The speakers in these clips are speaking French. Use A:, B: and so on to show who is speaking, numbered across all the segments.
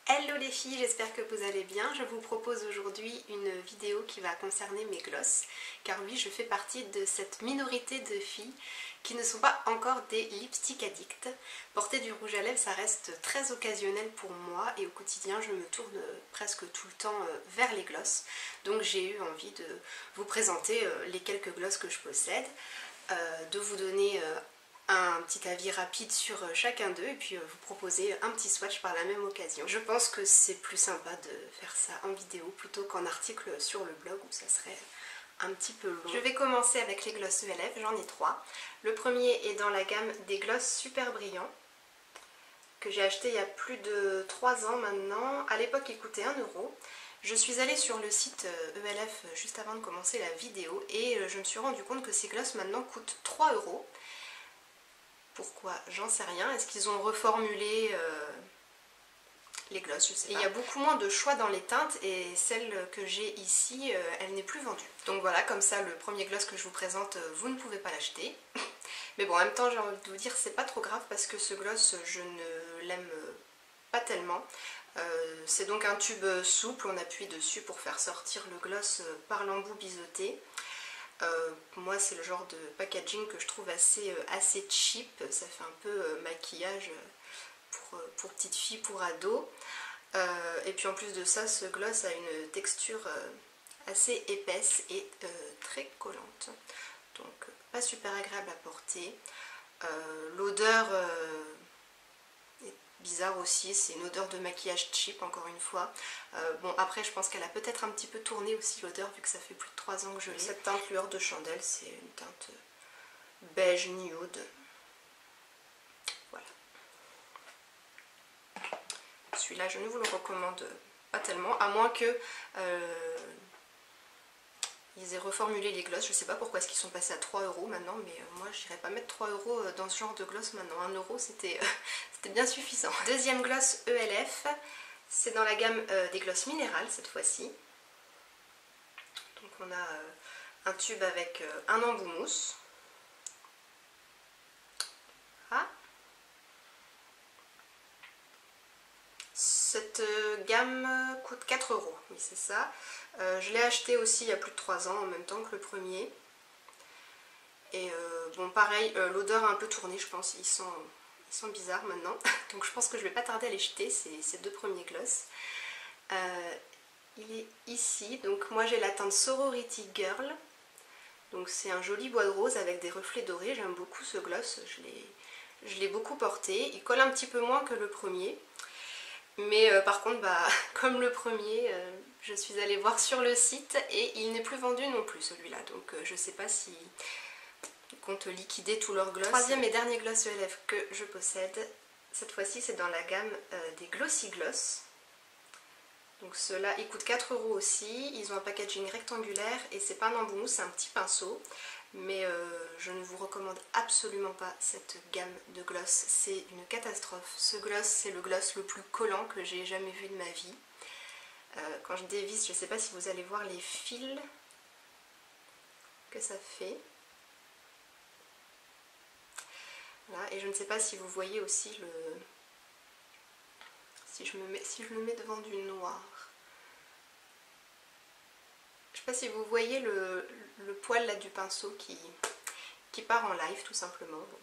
A: Hello les filles, j'espère que vous allez bien. Je vous propose aujourd'hui une vidéo qui va concerner mes glosses, car oui, je fais partie de cette minorité de filles qui ne sont pas encore des lipstick addicts. Porter du rouge à lèvres, ça reste très occasionnel pour moi et au quotidien, je me tourne presque tout le temps vers les glosses. Donc j'ai eu envie de vous présenter les quelques glosses que je possède, de vous donner un petit avis rapide sur chacun d'eux et puis vous proposer un petit swatch par la même occasion. Je pense que c'est plus sympa de faire ça en vidéo plutôt qu'en article sur le blog où ça serait un petit peu long. Je vais commencer avec les glosses ELF, j'en ai 3. Le premier est dans la gamme des glosses super brillants que j'ai acheté il y a plus de 3 ans maintenant. À l'époque il coûtait 1 €. Je suis allée sur le site ELF juste avant de commencer la vidéo et je me suis rendu compte que ces glosses maintenant coûtent 3 €. Pourquoi? J'en sais rien. Est-ce qu'ils ont reformulé les glosses? Je sais pas. Et il y a beaucoup moins de choix dans les teintes et celle que j'ai ici, elle n'est plus vendue. Donc voilà, comme ça, le premier gloss que je vous présente, vous ne pouvez pas l'acheter. Mais bon, en même temps, j'ai envie de vous dire, c'est pas trop grave parce que ce gloss, je ne l'aime pas tellement. C'est donc un tube souple, on appuie dessus pour faire sortir le gloss par l'embout biseauté. Moi c'est le genre de packaging que je trouve assez cheap, ça fait un peu maquillage pour petite fille, pour ado. Et puis en plus de ça, ce gloss a une texture assez épaisse et très collante, donc pas super agréable à porter. L'odeur est bizarre aussi, c'est une odeur de maquillage cheap encore une fois. Bon après je pense qu'elle a peut-être un petit peu tourné aussi l'odeur vu que ça fait plus de 3 ans que je l'ai. Cette teinte lueur de chandelle, c'est une teinte beige nude. Voilà. Celui-là je ne vous le recommande pas tellement, à moins que ils aient reformulé les glosses. Je sais pas pourquoi est-ce qu'ils sont passés à 3 € maintenant, mais moi je n'irais pas mettre 3 € dans ce genre de gloss maintenant. 1 € c'était bien suffisant. Deuxième gloss ELF, c'est dans la gamme des glosses minérales cette fois-ci. Donc on a un tube avec un embout mousse. Ah. Cette gamme coûte 4 €, oui c'est ça. Je l'ai acheté aussi il y a plus de 3 ans en même temps que le premier. Et bon pareil, l'odeur a un peu tourné, je pense, ils sont bizarres maintenant. Donc je pense que je vais pas tarder à les jeter, ces deux premiers gloss. Il est ici, donc moi j'ai la teinte Sorority Girl. Donc c'est un joli bois de rose avec des reflets dorés, j'aime beaucoup ce gloss, je l'ai beaucoup porté. Il colle un petit peu moins que le premier. Mais par contre, comme le premier, je suis allée voir sur le site et il n'est plus vendu non plus celui-là. Donc je sais pas si ils comptent liquider tous leurs gloss. Troisième et dernier gloss ELF que je possède, cette fois-ci c'est dans la gamme des Glossy Gloss. Donc ceux-là, ils coûtent 4 € aussi. Ils ont un packaging rectangulaire et c'est pas un embout mousse, c'est un petit pinceau. Mais je ne vous recommande absolument pas cette gamme de gloss, c'est une catastrophe. Ce gloss, c'est le gloss le plus collant que j'ai jamais vu de ma vie. Quand je dévisse, je ne sais pas si vous allez voir les fils que ça fait. Voilà, et je ne sais pas si vous voyez aussi le... Si je le mets devant du noir. Je ne sais pas si vous voyez le poil là du pinceau qui part en live tout simplement. Bon.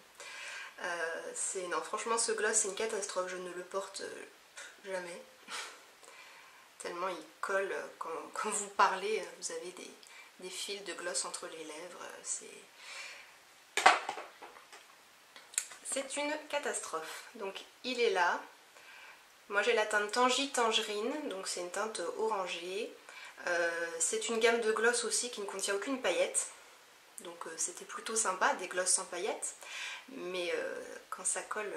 A: Non, franchement ce gloss c'est une catastrophe, je ne le porte jamais. Tellement il colle, quand vous parlez, vous avez des fils de gloss entre les lèvres. C'est une catastrophe. Donc il est là. Moi j'ai la teinte Tangerine, donc c'est une teinte orangée. C'est une gamme de gloss aussi qui ne contient aucune paillette, donc c'était plutôt sympa, des gloss sans paillettes, mais quand ça colle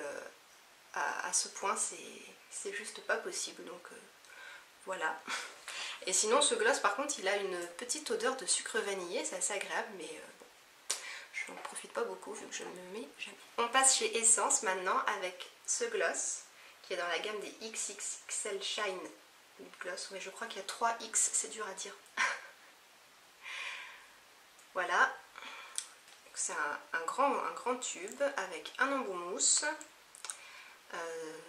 A: à ce point c'est juste pas possible, donc voilà. Et sinon ce gloss par contre il a une petite odeur de sucre vanillé, c'est assez agréable, mais bon, je n'en profite pas beaucoup vu que je ne me mets jamais. On passe chez Essence maintenant avec ce gloss qui est dans la gamme des XXXL Shine Lip Gloss. Oui, je crois qu'il y a 3X, c'est dur à dire. Voilà, c'est un grand tube avec un embout mousse.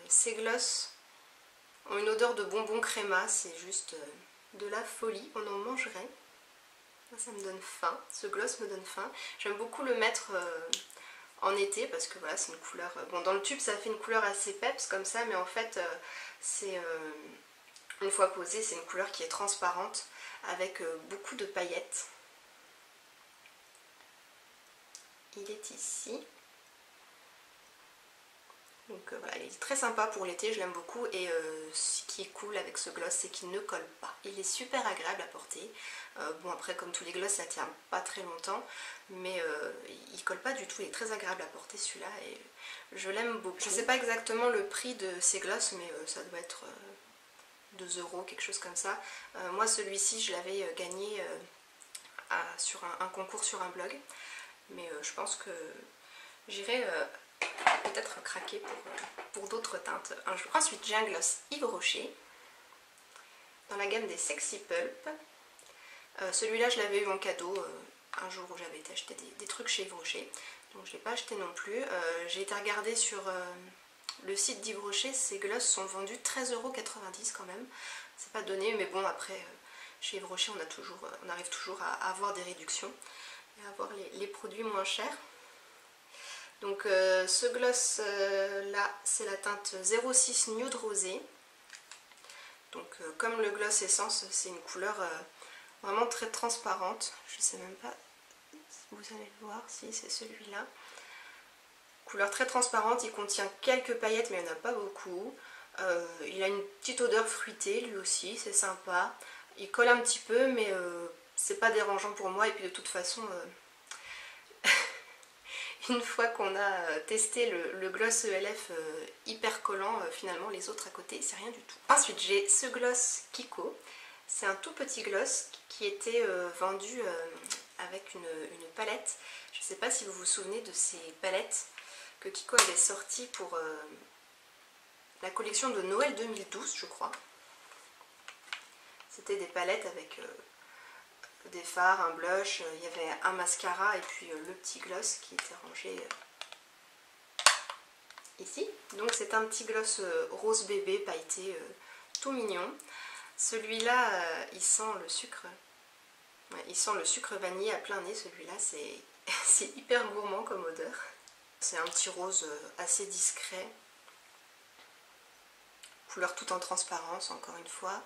A: Ces gloss, ont une odeur de bonbons créma, c'est juste de la folie, on en mangerait. Ça me donne faim, ce gloss me donne faim. J'aime beaucoup le mettre en été parce que voilà, c'est une couleur... Bon, dans le tube ça fait une couleur assez peps comme ça, mais en fait c'est une fois posé, c'est une couleur qui est transparente avec beaucoup de paillettes. Il est ici. Donc voilà, il est très sympa pour l'été, je l'aime beaucoup. Et ce qui est cool avec ce gloss, c'est qu'il ne colle pas. Il est super agréable à porter. Bon, après, comme tous les gloss, ça tient pas très longtemps, mais il colle pas du tout. Il est très agréable à porter celui-là et je l'aime beaucoup. Je sais pas exactement le prix de ces gloss, mais ça doit être 2 €, quelque chose comme ça. Moi, celui-ci, je l'avais gagné sur un concours sur un blog, mais je pense que j'irai peut-être craquer pour d'autres teintes un jour. Ensuite, j'ai un gloss Yves Rocher dans la gamme des Sexy Pulp. Celui-là, je l'avais eu en cadeau un jour où j'avais été acheter des trucs chez Yves Rocher, donc je ne l'ai pas acheté non plus. J'ai été regarder sur le site d'Yves Rocher, ces gloss sont vendus 13,90 € quand même. C'est pas donné, mais bon, après chez Yves Rocher on arrive toujours à avoir des réductions et à avoir les produits moins chers. Donc ce gloss là, c'est la teinte 06 Nude Rosé. Donc comme le gloss Essence, c'est une couleur vraiment très transparente. Je sais même pas si vous allez le voir, si c'est celui-là. Couleur très transparente, il contient quelques paillettes mais il n'y en a pas beaucoup. Il a une petite odeur fruitée lui aussi, c'est sympa. Il colle un petit peu mais c'est pas dérangeant pour moi, et puis de toute façon... Une fois qu'on a testé le gloss ELF hyper collant, finalement les autres à côté, c'est rien du tout. Ensuite, j'ai ce gloss Kiko. C'est un tout petit gloss qui était vendu avec une palette. Je ne sais pas si vous vous souvenez de ces palettes que Kiko avait sorties pour la collection de Noël 2012, je crois. C'était des palettes avec... des fards, un blush, il y avait un mascara et puis le petit gloss qui était rangé ici. Donc c'est un petit gloss rose bébé pailleté tout mignon. Celui-là il sent le sucre. Ouais, il sent le sucre vanillé à plein nez, celui-là c'est hyper gourmand comme odeur. C'est un petit rose assez discret. Couleur tout en transparence encore une fois.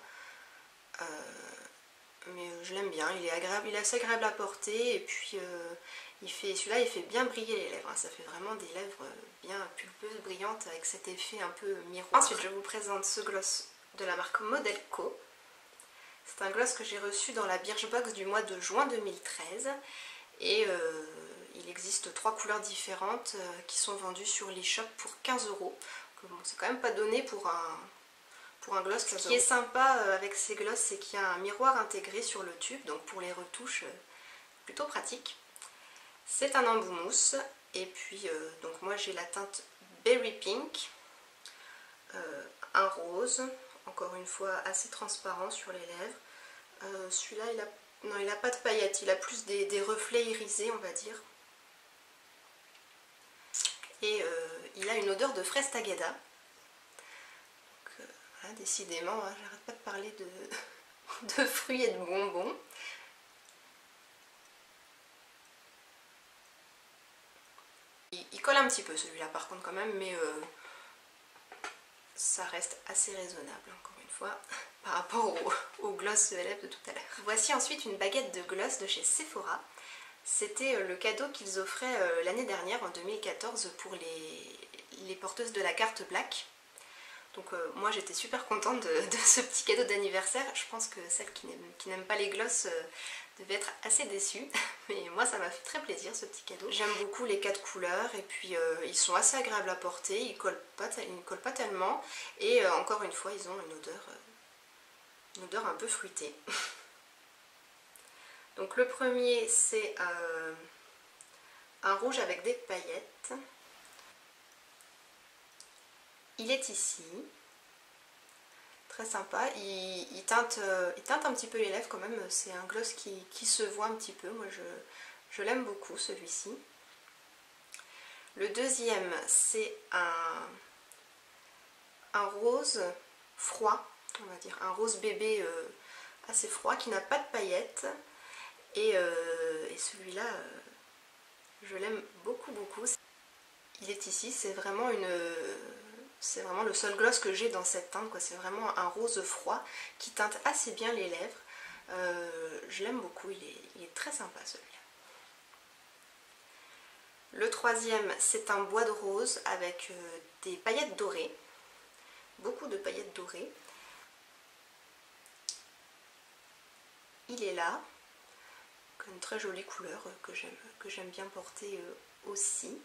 A: Mais je l'aime bien, il est agréable, il est assez agréable à porter, et puis celui-là il fait bien briller les lèvres, hein. Ça fait vraiment des lèvres bien pulpeuses, brillantes, avec cet effet un peu miroir. Ensuite je vous présente ce gloss de la marque Modelco. C'est un gloss que j'ai reçu dans la Birchbox du mois de juin 2013, et il existe 3 couleurs différentes qui sont vendues sur l'eShop pour 15 €. Bon, c'est quand même pas donné pour un gloss. Ce qui est sympa avec ces gloss, c'est qu'il y a un miroir intégré sur le tube, donc pour les retouches, plutôt pratique. C'est un embout mousse, et puis donc moi j'ai la teinte Berry Pink, un rose, encore une fois assez transparent sur les lèvres. Celui-là il a pas de paillettes, il a plus des reflets irisés on va dire. Et il a une odeur de fraise tagada. Voilà, décidément, hein, j'arrête pas de parler de fruits et de bonbons. Il colle un petit peu celui-là par contre quand même, mais ça reste assez raisonnable encore une fois par rapport au gloss ELF de tout à l'heure. Voici ensuite une baguette de gloss de chez Sephora. C'était le cadeau qu'ils offraient l'année dernière en 2014 pour les porteuses de la carte Black. Donc moi j'étais super contente de ce petit cadeau d'anniversaire. Je pense que celles qui n'aiment pas les gloss devaient être assez déçues. Mais moi ça m'a fait très plaisir ce petit cadeau. J'aime beaucoup les 4 couleurs, et puis ils sont assez agréables à porter. Ils ne collent pas tellement. Et encore une fois ils ont une odeur un peu fruitée. Donc le premier c'est un rouge avec des paillettes. Il est ici, très sympa, il teinte un petit peu les lèvres quand même, c'est un gloss qui se voit un petit peu, moi je l'aime beaucoup celui-ci. Le deuxième c'est un rose froid, on va dire un rose bébé assez froid qui n'a pas de paillettes. Et celui-là, je l'aime beaucoup beaucoup. Il est ici, c'est vraiment le seul gloss que j'ai dans cette teinte, c'est vraiment un rose froid qui teinte assez bien les lèvres. Je l'aime beaucoup, il est très sympa celui-là. Le troisième, c'est un bois de rose avec des paillettes dorées, beaucoup de paillettes dorées. Il est là, une très jolie couleur que j'aime bien porter aussi.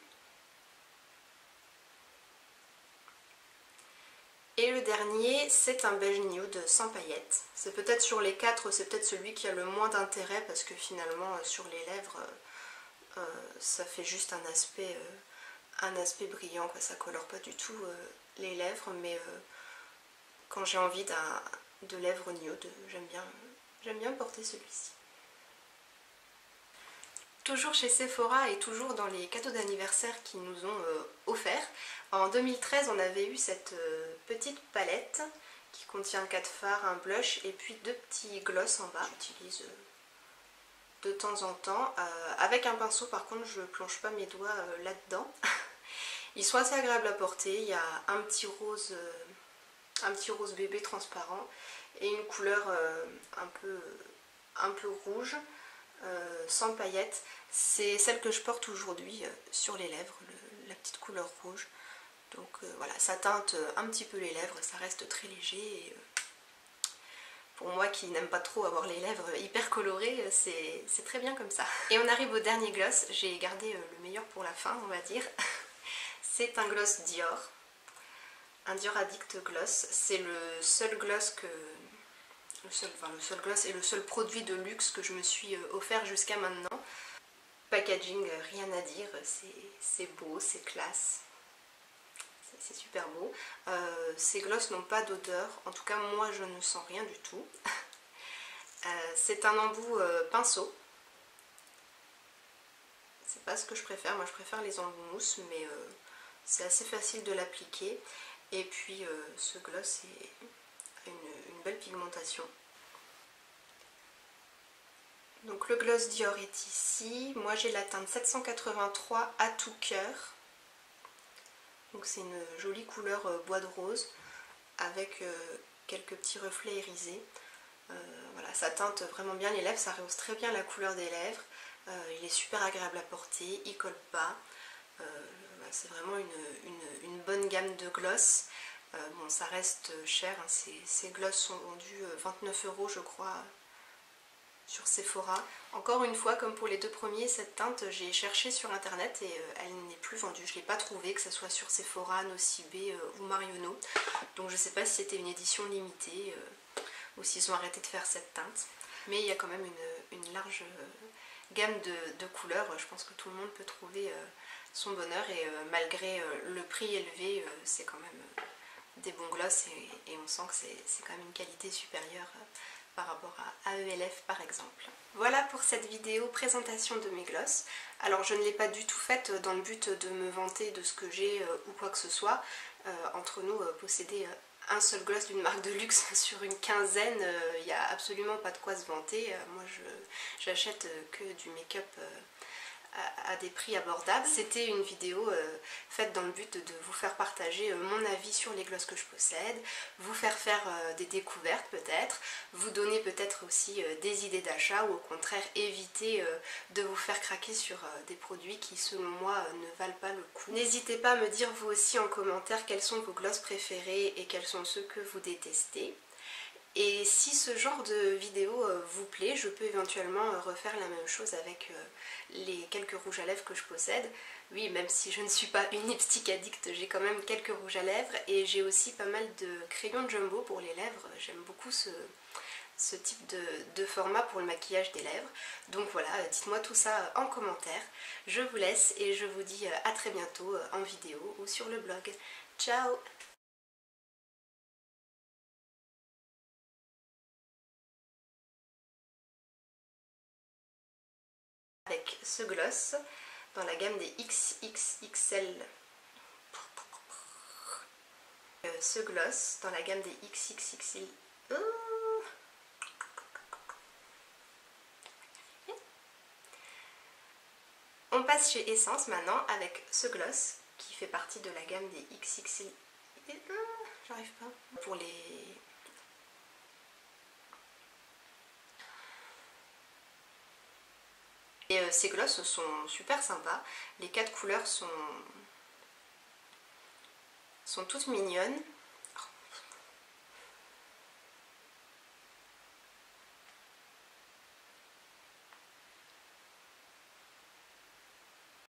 A: Et le dernier, c'est un beige nude sans paillettes. C'est peut-être sur les quatre, c'est peut-être celui qui a le moins d'intérêt parce que finalement sur les lèvres, ça fait juste un aspect brillant, quoi. Ça colore pas du tout les lèvres, mais quand j'ai envie de lèvres nude, j'aime bien porter celui-ci. Toujours chez Sephora et toujours dans les cadeaux d'anniversaire qu'ils nous ont offerts. En 2013, on avait eu cette petite palette qui contient 4 fards, un blush et puis 2 petits gloss en bas. J'utilise de temps en temps. Avec un pinceau, par contre, je ne plonge pas mes doigts là-dedans. Ils sont assez agréables à porter. Il y a un petit rose bébé transparent et une couleur un peu rouge. Sans paillettes, c'est celle que je porte aujourd'hui sur les lèvres, la petite couleur rouge. Donc voilà, ça teinte un petit peu les lèvres, ça reste très léger. Et, pour moi qui n'aime pas trop avoir les lèvres hyper colorées, c'est très bien comme ça. Et on arrive au dernier gloss, j'ai gardé le meilleur pour la fin, on va dire. C'est un gloss Dior, un Dior Addict Gloss. C'est le seul gloss que... le seul gloss et le seul produit de luxe que je me suis offert jusqu'à maintenant. Packaging, rien à dire, c'est beau, c'est classe, c'est super beau. Ces gloss n'ont pas d'odeur, en tout cas moi je ne sens rien du tout. C'est un embout pinceau. C'est pas ce que je préfère, moi je préfère les embouts mousse, mais c'est assez facile de l'appliquer. Et puis ce gloss a une belle pigmentation. Donc le gloss Dior est ici. Moi j'ai la teinte 783 à tout cœur. Donc c'est une jolie couleur bois de rose avec quelques petits reflets irisés. Voilà, ça teinte vraiment bien les lèvres, ça rehausse très bien la couleur des lèvres. Il est super agréable à porter, il colle pas. C'est vraiment une bonne gamme de gloss. Bon, ça reste cher, hein. Ces gloss sont vendus 29 € je crois sur Sephora. Encore une fois, comme pour les deux premiers, cette teinte j'ai cherché sur internet et elle n'est plus vendue. Je ne l'ai pas trouvée, que ce soit sur Sephora, Nocibé ou Marionneau. Donc je ne sais pas si c'était une édition limitée ou s'ils ont arrêté de faire cette teinte. Mais il y a quand même une large gamme de couleurs. Je pense que tout le monde peut trouver son bonheur et malgré le prix élevé, c'est quand même des bons gloss et on sent que c'est quand même une qualité supérieure par rapport à ELF par exemple. Voilà pour cette vidéo présentation de mes gloss. Alors je ne l'ai pas du tout faite dans le but de me vanter de ce que j'ai ou quoi que ce soit. Entre nous, posséder un seul gloss d'une marque de luxe sur une quinzaine, il n'y a absolument pas de quoi se vanter. Moi j'achète que du make-up à des prix abordables. C'était une vidéo faite dans le but de vous faire partager mon avis sur les glosses que je possède, vous faire faire des découvertes peut-être, vous donner peut-être aussi des idées d'achat ou au contraire éviter de vous faire craquer sur des produits qui selon moi ne valent pas le coup. N'hésitez pas à me dire vous aussi en commentaire quels sont vos glosses préférés et quels sont ceux que vous détestez. Et si ce genre de vidéo vous plaît, je peux éventuellement refaire la même chose avec les quelques rouges à lèvres que je possède. Oui, même si je ne suis pas une lipstick addict, j'ai quand même quelques rouges à lèvres et j'ai aussi pas mal de crayons jumbo pour les lèvres. J'aime beaucoup ce type de format pour le maquillage des lèvres. Donc voilà, dites-moi tout ça en commentaire. Je vous laisse et je vous dis à très bientôt en vidéo ou sur le blog. Ciao! Avec ce gloss dans la gamme des XXXL. ce gloss dans la gamme des XXXL. On passe chez Essence maintenant avec ce gloss qui fait partie de la gamme des XXL. J'arrive pas. Pour les... Et ces glosses sont super sympas. Les 4 couleurs sont toutes mignonnes.